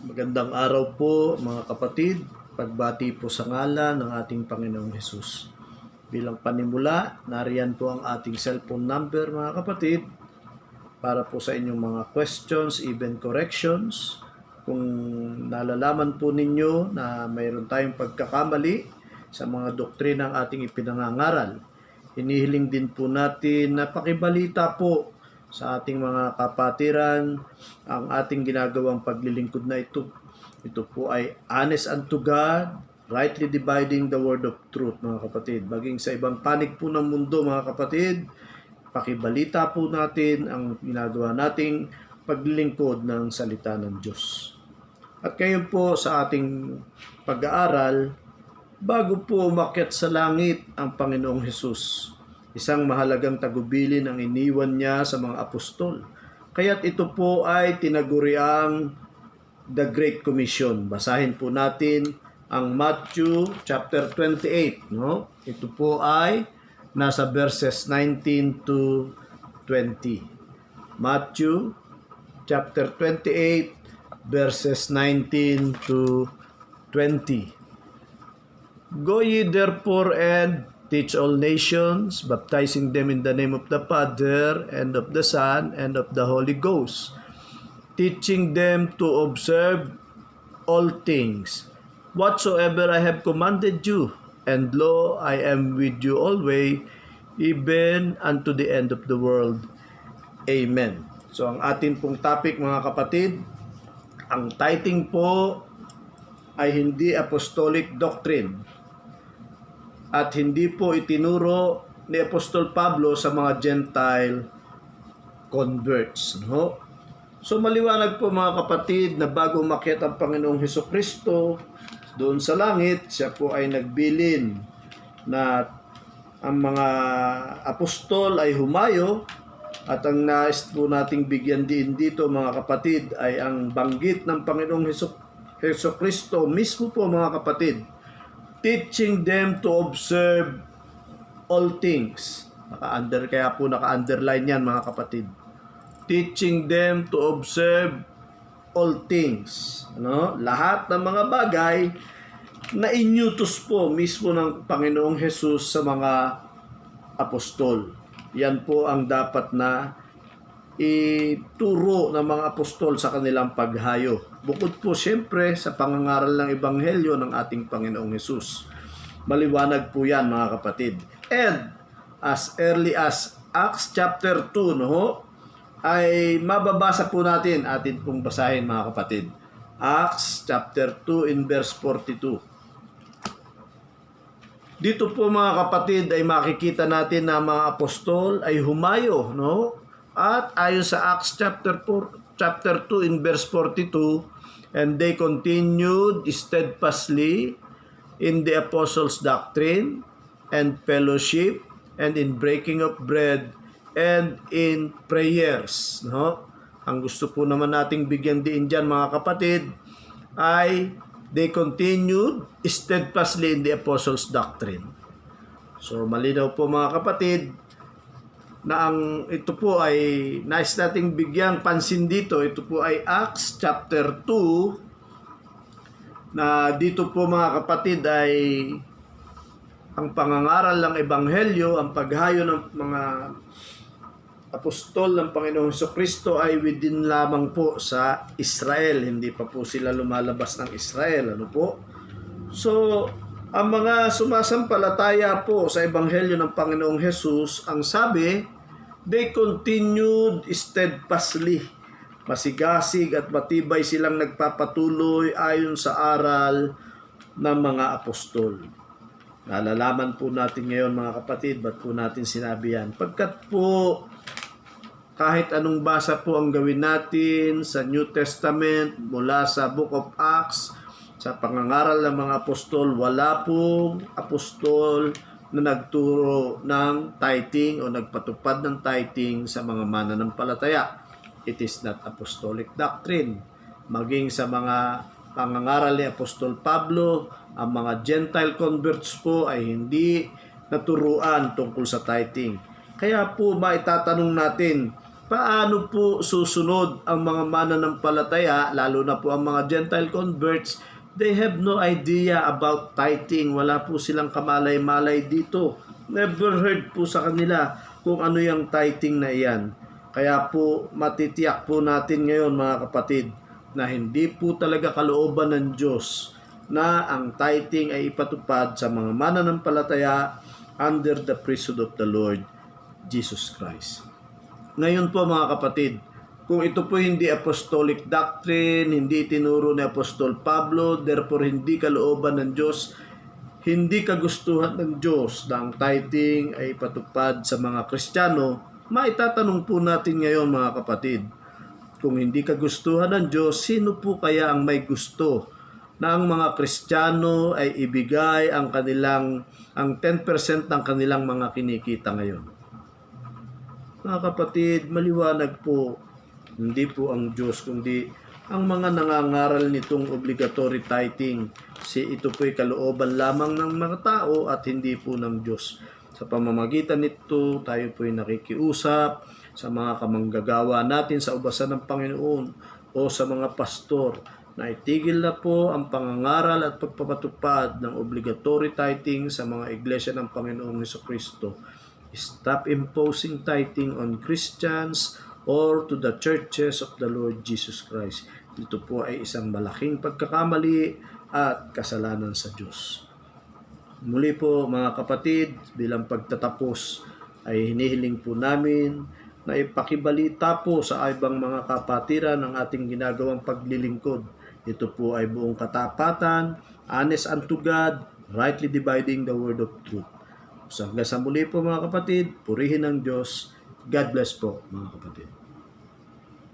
Magandang araw po mga kapatid, pagbati po sa ngalan ng ating Panginoong Hesus. Bilang panimula, nariyan po ang ating cellphone number mga kapatid para po sa inyong mga questions, even corrections. Kung nalalaman po ninyo na mayroon tayong pagkakamali sa mga doktrinang ating ipinangangaral, hinihiling din po natin na pakibalita po sa ating mga kapatiran ang ating ginagawang paglilingkod na ito. Ito po ay honest unto God, rightly dividing the word of truth mga kapatid. Maging sa ibang panig po ng mundo mga kapatid, pakibalita po natin ang ginagawa nating paglilingkod ng salita ng Diyos. At ngayon po sa ating pag-aaral, bago po umakyat sa langit ang Panginoong Hesus, isang mahalagang tagubilin ang iniwan niya sa mga apostol. Kaya't ito po ay tinaguriang The Great Commission. Basahin po natin ang Matthew chapter 28. No? Ito po ay nasa verses 19 to 20. Matthew chapter 28 verses 19 to 20. Go ye therefore and teach all nations, baptizing them in the name of the Father, and of the Son, and of the Holy Ghost, teaching them to observe all things, whatsoever I have commanded you. And lo, I am with you always, even unto the end of the world. Amen. So, ang atin pong topic mga kapatid, ang tithing po ay hindi apostolic doctrine. At hindi po itinuro ni Apostol Pablo sa mga Gentile converts. No? So maliwanag po mga kapatid na bago umakyat ang Panginoong Hesukristo doon sa langit, siya po ay nagbilin na ang mga apostol ay humayo, at ang nais po nating bigyan din dito mga kapatid ay ang banggit ng Panginoong Hesukristo mismo po mga kapatid, teaching them to observe all things. Kaya po naka-underline yan mga kapatid. Teaching them to observe all things. Ano? Lahat ng mga bagay na inyutos po mismo ng Panginoong Hesus sa mga apostol. Yan po ang dapat na ituro ng mga apostol sa kanilang paghayo. Bukod po siyempre sa pangangaral ng Ebanghelyo ng ating Panginoong Hesus. Maliwanag po yan mga kapatid. And as early as Acts chapter 2, no, ay mababasa po natin, atin pong basahin mga kapatid. Acts chapter 2 in verse 42. Dito po mga kapatid ay makikita natin na mga apostol ay humayo, no? At ayon sa Acts chapter 2 in verse 42, and they continued steadfastly in the apostles' doctrine and fellowship, and in breaking of bread, and in prayers. No? Ang gusto po naman nating bigyan din dyan mga kapatid ay they continued steadfastly in the apostles' doctrine. So malinaw po mga kapatid na ang ito po ay nais nating bigyang pansin dito. Ito po ay Acts chapter 2, na dito po mga kapatid ay ang pangangaral ng Ebanghelyo, ang paghayo ng mga apostol ng Panginoong Hesukristo ay within lamang po sa Israel. Hindi pa po sila lumalabas ng Israel. Ano po? So, ang mga sumasampalataya po sa Ebanghelyo ng Panginoong Hesus, ang sabi, they continued steadfastly. Masigasig at matibay silang nagpapatuloy ayon sa aral ng mga apostol. Nalalaman po natin ngayon mga kapatid, ba't po natin sinabi yan? Pagkat po kahit anong basa po ang gawin natin sa New Testament, mula sa Book of Acts, sa pangangaral ng mga apostol, wala pong apostol na nagturo ng tithing o nagpatupad ng tithing sa mga mananampalataya. It is not apostolic doctrine. Maging sa mga pangangaral ni Apostol Pablo, ang mga Gentile converts po ay hindi naturuan tungkol sa tithing. Kaya po maitatanong natin, Paano po susunod ang mga mananampalataya, lalo na po ang mga Gentile converts? They have no idea about tithing. Wala po silang kamalay-malay dito. Never heard po sa kanila kung ano yung tithing na iyan. Kaya po matitiyak po natin ngayon mga kapatid na hindi po talaga kalooban ng Diyos na ang tithing ay ipatupad sa mga mananampalataya under the priesthood of the Lord Jesus Christ. Ngayon po mga kapatid, kung ito po hindi apostolic doctrine, hindi tinuro ni Apostol Pablo, therefore hindi kalooban ng Diyos, hindi kagustuhan ng Diyos na ang tithing ay patupad sa mga Kristiyano, maitatanong po natin ngayon mga kapatid, kung hindi kagustuhan ng Diyos, sino po kaya ang may gusto na ang mga Kristiyano ay ibigay ang 10% ng kanilang mga kinikita ngayon? Mga kapatid, maliwanag po, hindi po ang Diyos, kundi ang mga nangangaral nitong obligatory tithing. Ito po'y kalooban lamang ng mga tao at hindi po ng Diyos. Sa pamamagitan nito, tayo po'y nakikiusap sa mga kamanggagawa natin sa ubasan ng Panginoon o sa mga pastor na itigil na po ang pangangaral at pagpapatupad ng obligatory tithing sa mga iglesia ng Panginoong Jesucristo. Stop imposing tithing on Christians or to the churches of the Lord Jesus Christ. Ito po ay isang malaking pagkakamali at kasalanan sa Diyos. Muli po mga kapatid, bilang pagtatapos ay hinihiling po namin na ipakibalita po sa ibang mga kapatiran ng ating ginagawang paglilingkod. Ito po ay buong katapatan, honest unto God, rightly dividing the word of truth. So hanggang sa muli po mga kapatid, purihin ng Diyos. God bless po mga kapatid.